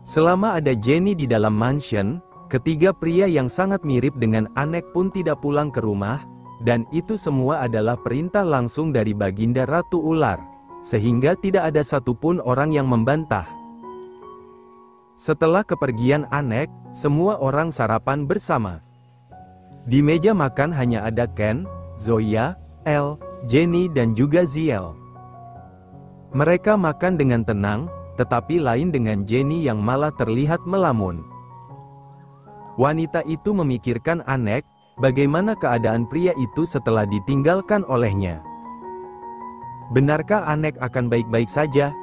Selama ada Jenny di dalam mansion, ketiga pria yang sangat mirip dengan Anek pun tidak pulang ke rumah, dan itu semua adalah perintah langsung dari Baginda Ratu Ular, sehingga tidak ada satupun orang yang membantah. Setelah kepergian Anek, semua orang sarapan bersama. Di meja makan hanya ada Ken, Zoya, Elle, Jenny dan juga Ziel. Mereka makan dengan tenang, tetapi lain dengan Jenny yang malah terlihat melamun. Wanita itu memikirkan Anek, bagaimana keadaan pria itu setelah ditinggalkan olehnya. Benarkah Anek akan baik-baik saja?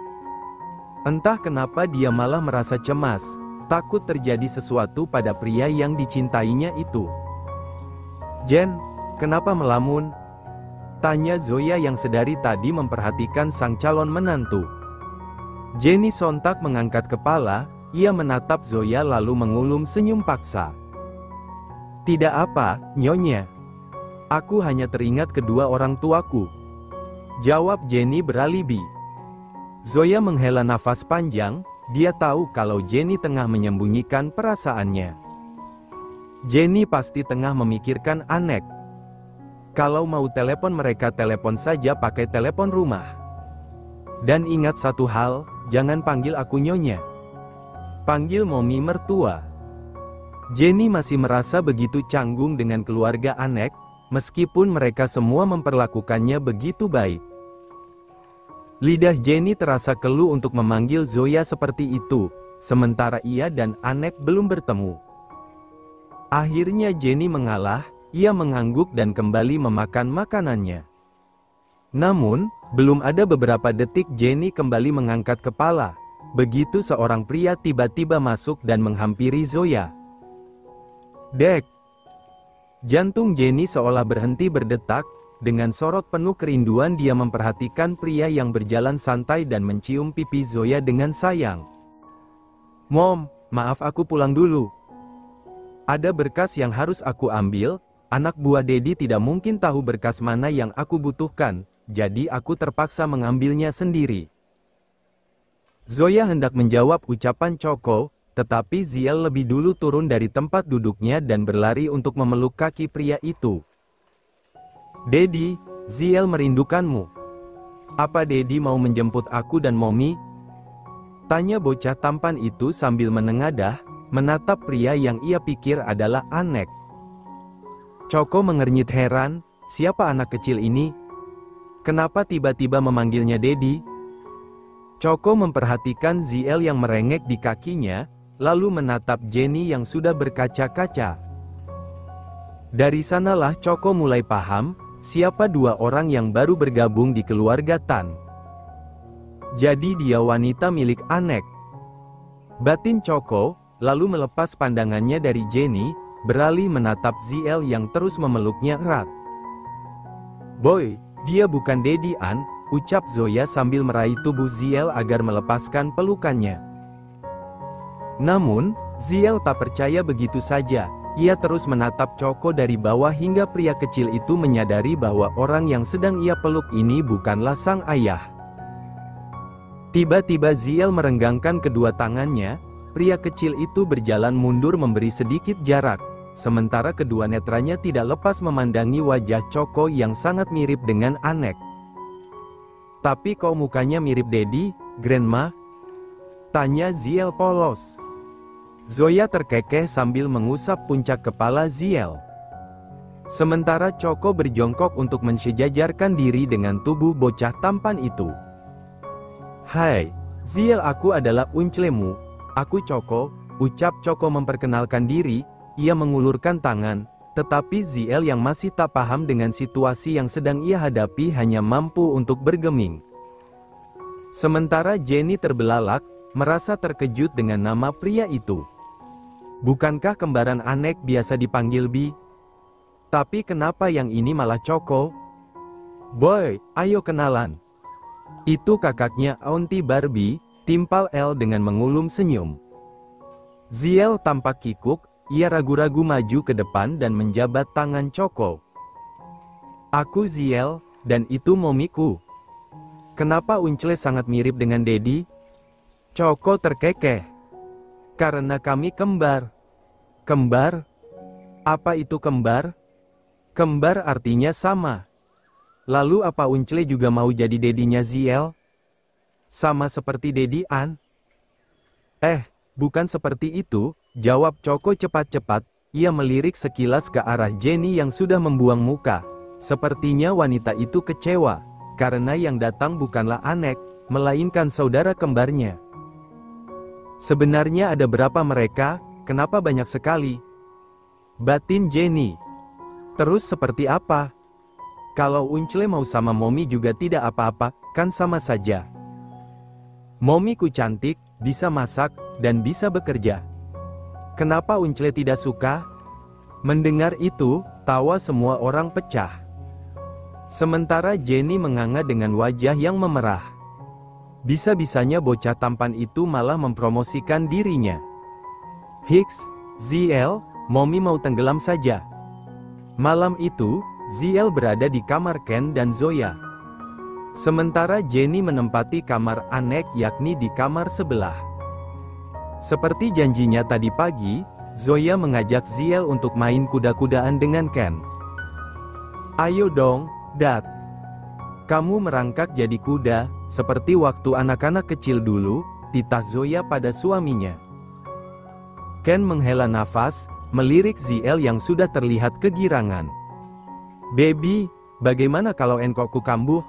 Entah kenapa dia malah merasa cemas, takut terjadi sesuatu pada pria yang dicintainya itu. "Jen, kenapa melamun?" tanya Zoya yang sedari tadi memperhatikan sang calon menantu. Jenny sontak mengangkat kepala, ia menatap Zoya lalu mengulum senyum paksa. "Tidak apa, Nyonya. Aku hanya teringat kedua orang tuaku," jawab Jenny beralibi. Zoya menghela nafas panjang, dia tahu kalau Jenny tengah menyembunyikan perasaannya. Jenny pasti tengah memikirkan Anek. Kalau mau telepon mereka telepon saja pakai telepon rumah. Dan ingat satu hal, jangan panggil aku Nyonya. Panggil Momi mertua. Jenny masih merasa begitu canggung dengan keluarga Anek, meskipun mereka semua memperlakukannya begitu baik. Lidah Jenny terasa keluh untuk memanggil Zoya seperti itu, sementara ia dan Anek belum bertemu. Akhirnya Jenny mengalah, ia mengangguk dan kembali memakan makanannya. Namun, belum ada beberapa detik Jenny kembali mengangkat kepala, begitu seorang pria tiba-tiba masuk dan menghampiri Zoya. "Dek!" Jantung Jenny seolah berhenti berdetak, dengan sorot penuh kerinduan dia memperhatikan pria yang berjalan santai dan mencium pipi Zoya dengan sayang. "Mom, maaf aku pulang dulu. Ada berkas yang harus aku ambil, anak buah Dedi tidak mungkin tahu berkas mana yang aku butuhkan, jadi aku terpaksa mengambilnya sendiri." Zoya hendak menjawab ucapan Choco, tetapi Ziel lebih dulu turun dari tempat duduknya dan berlari untuk memeluk kaki pria itu. "Dedi, Ziel merindukanmu. Apa Dedi mau menjemput aku dan Momi?" tanya bocah tampan itu sambil menengadah, menatap pria yang ia pikir adalah Anek. Choco mengernyit heran, siapa anak kecil ini? Kenapa tiba-tiba memanggilnya Dedi? Choco memperhatikan Ziel yang merengek di kakinya, lalu menatap Jenny yang sudah berkaca-kaca. Dari sanalah Choco mulai paham, siapa dua orang yang baru bergabung di keluarga Tan. Jadi dia wanita milik Anek. Batin Choco, lalu melepas pandangannya dari Jenny, beralih menatap Ziel yang terus memeluknya erat. "Boy, dia bukan Dedi An," ucap Zoya sambil meraih tubuh Ziel agar melepaskan pelukannya. Namun, Ziel tak percaya begitu saja, ia terus menatap Choco dari bawah hingga pria kecil itu menyadari bahwa orang yang sedang ia peluk ini bukanlah sang ayah. Tiba-tiba Ziel merenggangkan kedua tangannya, pria kecil itu berjalan mundur memberi sedikit jarak, sementara kedua netranya tidak lepas memandangi wajah Choco yang sangat mirip dengan Anek. "Tapi kok mukanya mirip Dedi, Grandma?" tanya Ziel polos. Zoya terkekeh sambil mengusap puncak kepala Ziel. Sementara Choco berjongkok untuk mensejajarkan diri dengan tubuh bocah tampan itu. "Hai, Ziel, aku adalah unclemu, aku Choco," ucap Choco memperkenalkan diri. Ia mengulurkan tangan, tetapi Ziel yang masih tak paham dengan situasi yang sedang ia hadapi hanya mampu untuk bergeming. Sementara Jenny terbelalak, merasa terkejut dengan nama pria itu. Bukankah kembaran Anek biasa dipanggil Bi? Tapi kenapa yang ini malah Choco? "Boy, ayo kenalan. Itu kakaknya Auntie Barbie," timpal Elle dengan mengulum senyum. Ziel tampak kikuk, ia ragu-ragu maju ke depan dan menjabat tangan Choco. "Aku Ziel, dan itu momiku. Kenapa Uncle sangat mirip dengan Dedi?" Choco terkekeh. Karena kami kembar. Kembar? Apa itu kembar? Kembar artinya sama. Lalu apa Uncle juga mau jadi dedinya Ziel? Sama seperti Dedi An? Bukan seperti itu, jawab Choco cepat-cepat. Ia melirik sekilas ke arah Jenny yang sudah membuang muka. Sepertinya wanita itu kecewa, karena yang datang bukanlah Anek, melainkan saudara kembarnya. Sebenarnya ada berapa mereka? Kenapa banyak sekali? Batin Jenny. Terus seperti apa? Kalau Uncle mau sama Momi juga tidak apa-apa, kan sama saja. Momiku cantik, bisa masak, dan bisa bekerja. Kenapa Uncle tidak suka? Mendengar itu, tawa semua orang pecah. Sementara Jenny menganga dengan wajah yang memerah. Bisa-bisanya bocah tampan itu malah mempromosikan dirinya. Hicks, Ziel, Momi mau tenggelam saja. Malam itu, Ziel berada di kamar Ken dan Zoya. Sementara Jenny menempati kamar Anek yakni di kamar sebelah. Seperti janjinya tadi pagi, Zoya mengajak Ziel untuk main kuda-kudaan dengan Ken. Ayo dong, Dad. Kamu merangkak jadi kuda, seperti waktu anak-anak kecil dulu, titah Zoya pada suaminya. Ken menghela nafas, melirik Ziel yang sudah terlihat kegirangan. Baby, bagaimana kalau engkokku kambuh?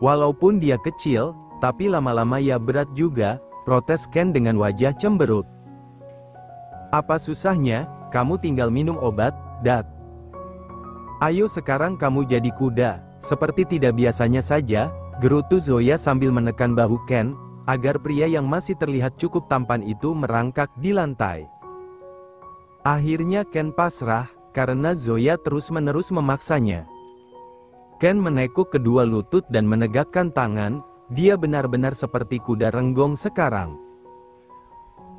Walaupun dia kecil, tapi lama-lama ya berat juga, protes Ken dengan wajah cemberut. Apa susahnya, kamu tinggal minum obat, Dad. Ayo sekarang kamu jadi kuda, seperti tidak biasanya saja, gerutu Zoya sambil menekan bahu Ken, agar pria yang masih terlihat cukup tampan itu merangkak di lantai. Akhirnya Ken pasrah, karena Zoya terus-menerus memaksanya. Ken menekuk kedua lutut dan menegakkan tangan, dia benar-benar seperti kuda renggong sekarang.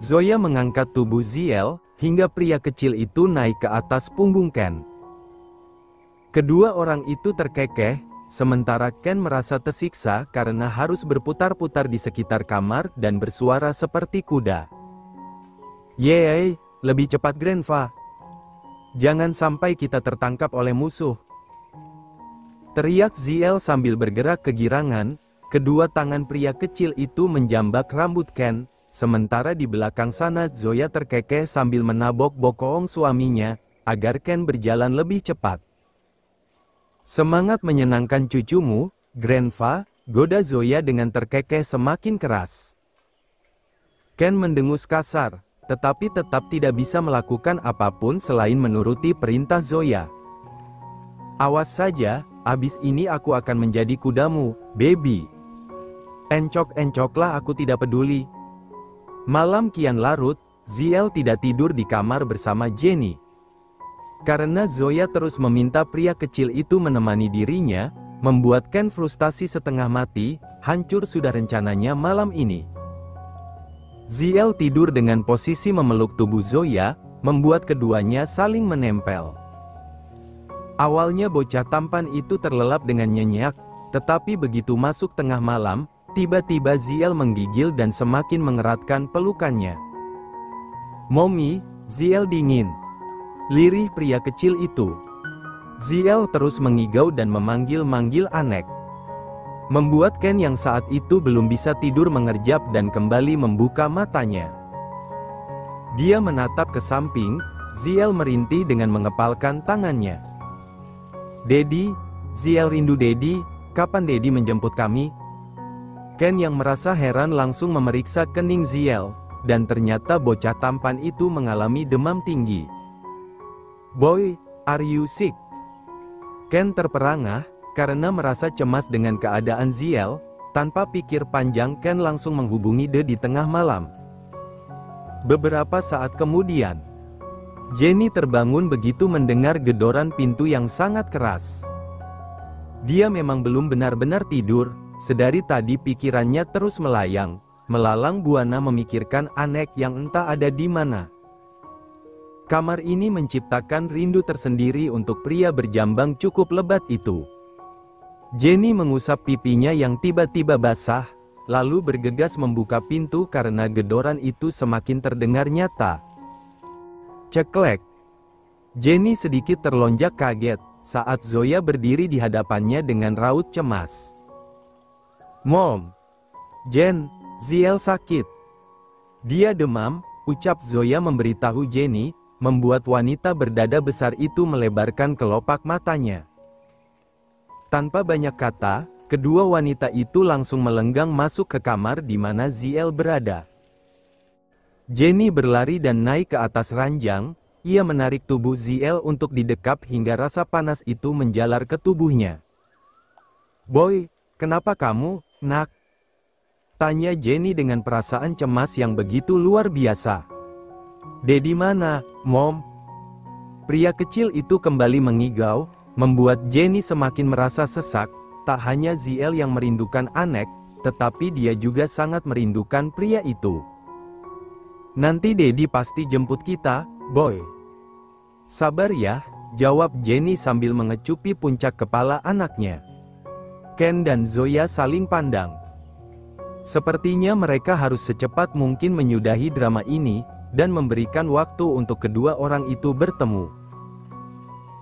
Zoya mengangkat tubuh Ziel, hingga pria kecil itu naik ke atas punggung Ken. Kedua orang itu terkekeh, sementara Ken merasa tersiksa karena harus berputar-putar di sekitar kamar dan bersuara seperti kuda. Yeay, lebih cepat Grandpa. Jangan sampai kita tertangkap oleh musuh. Teriak Ziel sambil bergerak kegirangan, kedua tangan pria kecil itu menjambak rambut Ken, sementara di belakang sana Zoya terkekeh sambil menabok bokong suaminya, agar Ken berjalan lebih cepat. Semangat menyenangkan cucumu, Grandpa, goda Zoya dengan terkekeh semakin keras. Ken mendengus kasar, tetapi tetap tidak bisa melakukan apapun selain menuruti perintah Zoya. Awas saja, abis ini aku akan menjadi kudamu, baby. Encok-encoklah aku tidak peduli. Malam kian larut, Ziel tidak tidur di kamar bersama Jenny. Karena Zoya terus meminta pria kecil itu menemani dirinya, membuat Ken frustasi setengah mati, hancur sudah rencananya malam ini. Ziel tidur dengan posisi memeluk tubuh Zoya, membuat keduanya saling menempel. Awalnya bocah tampan itu terlelap dengan nyenyak, tetapi begitu masuk tengah malam, tiba-tiba Ziel menggigil dan semakin mengeratkan pelukannya. Momi, Ziel dingin. Lirih pria kecil itu. Ziel terus mengigau dan memanggil-manggil Anek. Membuat Ken yang saat itu belum bisa tidur mengerjap dan kembali membuka matanya. Dia menatap ke samping, Ziel merintih dengan mengepalkan tangannya. Dedi, Ziel rindu Dedi, kapan Dedi menjemput kami? Ken yang merasa heran langsung memeriksa kening Ziel, dan ternyata bocah tampan itu mengalami demam tinggi. Boy, are you sick? Ken terperangah, karena merasa cemas dengan keadaan Ziel, tanpa pikir panjang Ken langsung menghubungi De di tengah malam. Beberapa saat kemudian, Jenny terbangun begitu mendengar gedoran pintu yang sangat keras. Dia memang belum benar-benar tidur, sedari tadi pikirannya terus melayang, melalang buana memikirkan Anek yang entah ada di mana. Kamar ini menciptakan rindu tersendiri untuk pria berjambang cukup lebat itu. Jenny mengusap pipinya yang tiba-tiba basah, lalu bergegas membuka pintu karena gedoran itu semakin terdengar nyata. Ceklek. Jenny sedikit terlonjak kaget saat Zoya berdiri di hadapannya dengan raut cemas. "Mom, Jen, Ziel sakit. Dia demam," ucap Zoya memberitahu Jenny, membuat wanita berdada besar itu melebarkan kelopak matanya. Tanpa banyak kata, kedua wanita itu langsung melenggang masuk ke kamar di mana Ziel berada. Jenny berlari dan naik ke atas ranjang. Ia menarik tubuh Ziel untuk didekap hingga rasa panas itu menjalar ke tubuhnya. "Boy, kenapa kamu, nak?" tanya Jenny dengan perasaan cemas yang begitu luar biasa. "Daddy mana, Mom?" Pria kecil itu kembali mengigau, membuat Jenny semakin merasa sesak. Tak hanya Ziel yang merindukan Anek, tetapi dia juga sangat merindukan pria itu. "Nanti Daddy pasti jemput kita, Boy." "Sabar ya," jawab Jenny sambil mengecupi puncak kepala anaknya. Ken dan Zoya saling pandang. Sepertinya mereka harus secepat mungkin menyudahi drama ini, dan memberikan waktu untuk kedua orang itu bertemu.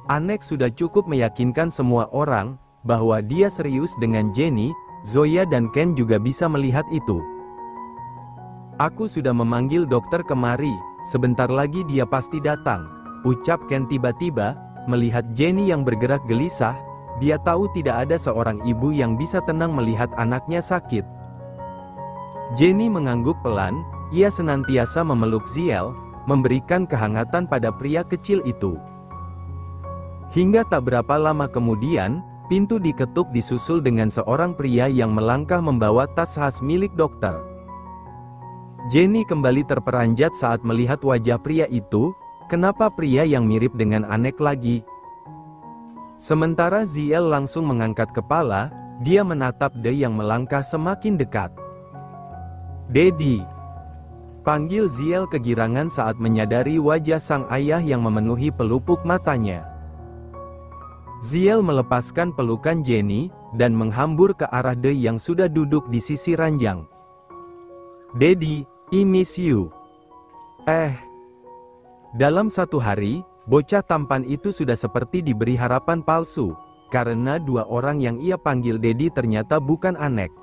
Anek sudah cukup meyakinkan semua orang, bahwa dia serius dengan Jenny. Zoya dan Ken juga bisa melihat itu. "Aku sudah memanggil dokter kemari, sebentar lagi dia pasti datang," ucap Ken tiba-tiba, melihat Jenny yang bergerak gelisah. Dia tahu tidak ada seorang ibu yang bisa tenang melihat anaknya sakit. Jenny mengangguk pelan, ia senantiasa memeluk Ziel, memberikan kehangatan pada pria kecil itu. Hingga tak berapa lama kemudian, pintu diketuk disusul dengan seorang pria yang melangkah membawa tas khas milik dokter. Jenny kembali terperanjat saat melihat wajah pria itu. Kenapa pria yang mirip dengan Anek lagi? Sementara Ziel langsung mengangkat kepala, dia menatap De yang melangkah semakin dekat. "Daddy," panggil Ziel kegirangan saat menyadari wajah sang ayah yang memenuhi pelupuk matanya. Ziel melepaskan pelukan Jenny, dan menghambur ke arah De yang sudah duduk di sisi ranjang. "Daddy, I miss you." Dalam satu hari, bocah tampan itu sudah seperti diberi harapan palsu, karena dua orang yang ia panggil Daddy ternyata bukan Anek.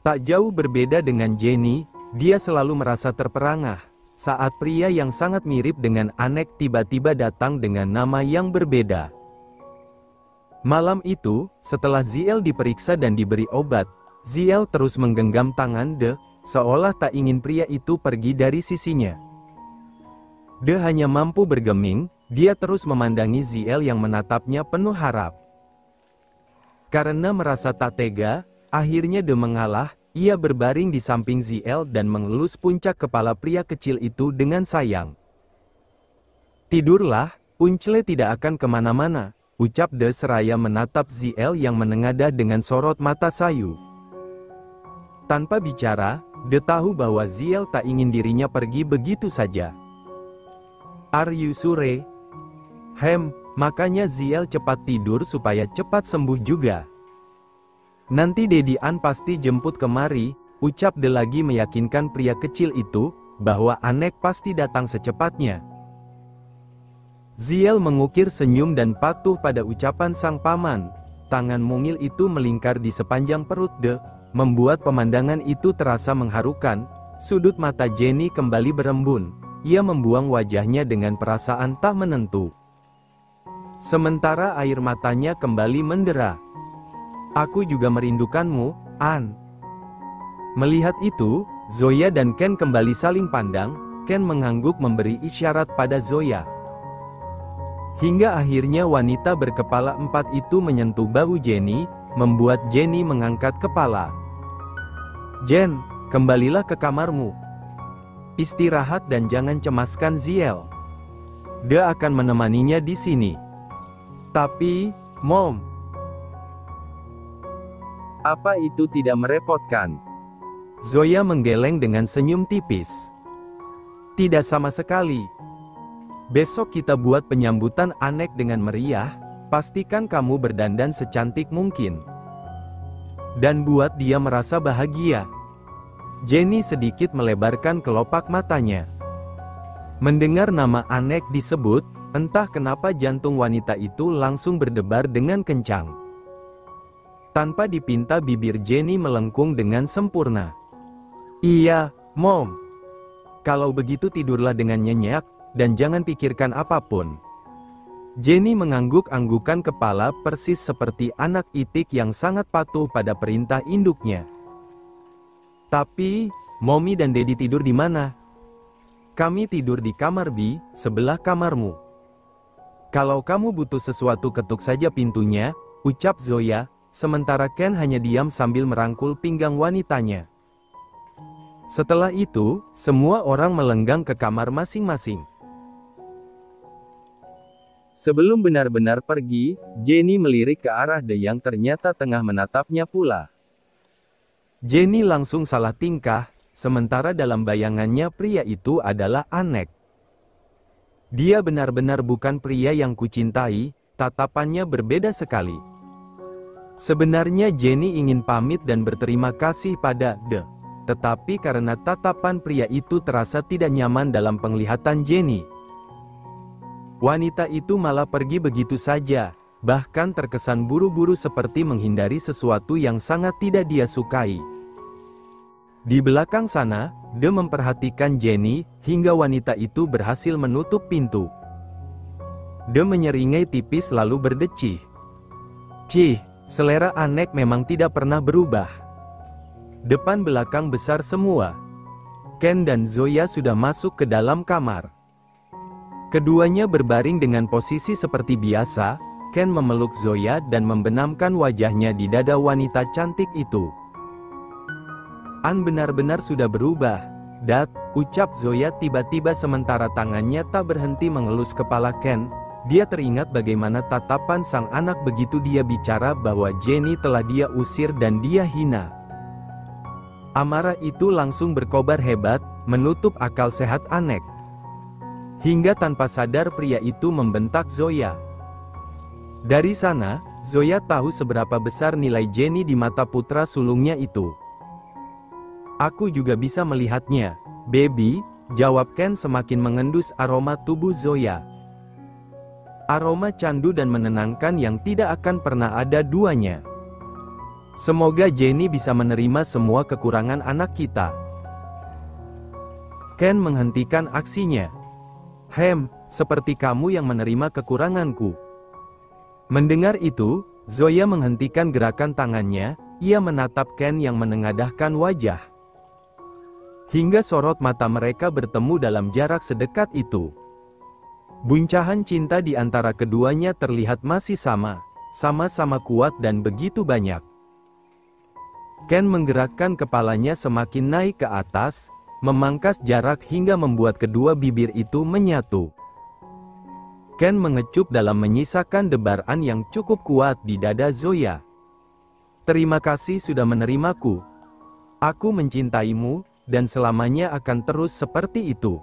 Tak jauh berbeda dengan Jenny, dia selalu merasa terperangah, saat pria yang sangat mirip dengan Anek tiba-tiba datang dengan nama yang berbeda. Malam itu, setelah Ziel diperiksa dan diberi obat, Ziel terus menggenggam tangan De, seolah tak ingin pria itu pergi dari sisinya. De hanya mampu bergeming, dia terus memandangi Ziel yang menatapnya penuh harap. Karena merasa tak tega, akhirnya De mengalah, ia berbaring di samping Ziel dan mengelus puncak kepala pria kecil itu dengan sayang. "Tidurlah, Uncle tidak akan kemana-mana," ucap De seraya menatap Ziel yang menengadah dengan sorot mata sayu. Tanpa bicara, De tahu bahwa Ziel tak ingin dirinya pergi begitu saja. "Are you sure?" Makanya Ziel cepat tidur supaya cepat sembuh juga. "Nanti Daddy An pasti jemput kemari," ucap De lagi meyakinkan pria kecil itu, bahwa Anek pasti datang secepatnya. Ziel mengukir senyum dan patuh pada ucapan sang paman. Tangan mungil itu melingkar di sepanjang perut De, membuat pemandangan itu terasa mengharukan. Sudut mata Jenny kembali berembun. Ia membuang wajahnya dengan perasaan tak menentu. Sementara air matanya kembali mendera. "Aku juga merindukanmu, An." Melihat itu, Zoya dan Ken kembali saling pandang. Ken mengangguk memberi isyarat pada Zoya. Hingga akhirnya wanita berkepala 4 itu menyentuh bahu Jenny, membuat Jenny mengangkat kepala. "Jen, kembalilah ke kamarmu. Istirahat dan jangan cemaskan Ziel. Dia akan menemaninya di sini." "Tapi, Mom, apa itu tidak merepotkan?" Zoya menggeleng dengan senyum tipis. "Tidak sama sekali. Besok kita buat penyambutan Anek dengan meriah, pastikan kamu berdandan secantik mungkin." dan buat dia merasa bahagia. Jenny sedikit melebarkan kelopak matanya. Mendengar nama Anek disebut, entah kenapa jantung wanita itu langsung berdebar dengan kencang. Tanpa dipinta bibir Jenny melengkung dengan sempurna. Iya, Mom. Kalau begitu tidurlah dengan nyenyak, dan jangan pikirkan apapun. Jenny mengangguk-anggukan kepala persis seperti anak itik yang sangat patuh pada perintah induknya. Tapi, Mommy dan Daddy tidur di mana? Kami tidur di kamar B, sebelah kamarmu. Kalau kamu butuh sesuatu ketuk saja pintunya, ucap Zoya, sementara Ken hanya diam sambil merangkul pinggang wanitanya. Setelah itu, semua orang melenggang ke kamar masing-masing. Sebelum benar-benar pergi, Jenny melirik ke arah De yang ternyata tengah menatapnya pula. Jenny langsung salah tingkah, sementara dalam bayangannya pria itu adalah Anek. Dia benar-benar bukan pria yang kucintai, tatapannya berbeda sekali. Sebenarnya Jenny ingin pamit dan berterima kasih pada De. Tetapi karena tatapan pria itu terasa tidak nyaman dalam penglihatan Jenny, wanita itu malah pergi begitu saja, bahkan terkesan buru-buru seperti menghindari sesuatu yang sangat tidak dia sukai. Di belakang sana, De memperhatikan Jenny, hingga wanita itu berhasil menutup pintu. De menyeringai tipis lalu berdecih. Cih, selera Anek memang tidak pernah berubah. Depan belakang besar semua. Ken dan Zoya sudah masuk ke dalam kamar. Keduanya berbaring dengan posisi seperti biasa. Ken memeluk Zoya dan membenamkan wajahnya di dada wanita cantik itu. An benar-benar sudah berubah, Dad, ucap Zoya tiba-tiba sementara tangannya tak berhenti mengelus kepala Ken. Dia teringat bagaimana tatapan sang anak begitu dia bicara bahwa Jenny telah dia usir dan dia hina. Amarah itu langsung berkobar hebat, menutup akal sehat Anek. Hingga tanpa sadar pria itu membentak Zoya. Dari sana, Zoya tahu seberapa besar nilai Jenny di mata putra sulungnya itu. Aku juga bisa melihatnya, baby, jawab Ken semakin mengendus aroma tubuh Zoya. Aroma candu dan menenangkan yang tidak akan pernah ada duanya. Semoga Jenny bisa menerima semua kekurangan anak kita. Ken menghentikan aksinya. Seperti kamu yang menerima kekuranganku. Mendengar itu, Zoya menghentikan gerakan tangannya, ia menatap Ken yang menengadahkan wajah. Hingga sorot mata mereka bertemu dalam jarak sedekat itu. Buncahan cinta di antara keduanya terlihat masih sama-sama kuat dan begitu banyak. Ken menggerakkan kepalanya semakin naik ke atas, memangkas jarak hingga membuat kedua bibir itu menyatu. Ken mengecup dalam menyisakan debaran yang cukup kuat di dada Zoya. Terima kasih sudah menerimaku. Aku mencintaimu, dan selamanya akan terus seperti itu.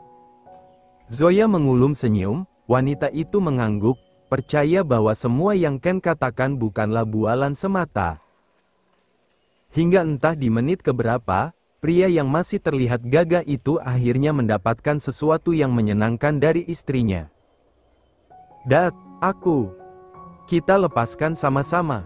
Zoya mengulum senyum, wanita itu mengangguk, percaya bahwa semua yang Ken katakan bukanlah bualan semata. Hingga entah di menit keberapa, pria yang masih terlihat gagah itu akhirnya mendapatkan sesuatu yang menyenangkan dari istrinya. Dad, kita lepaskan sama-sama.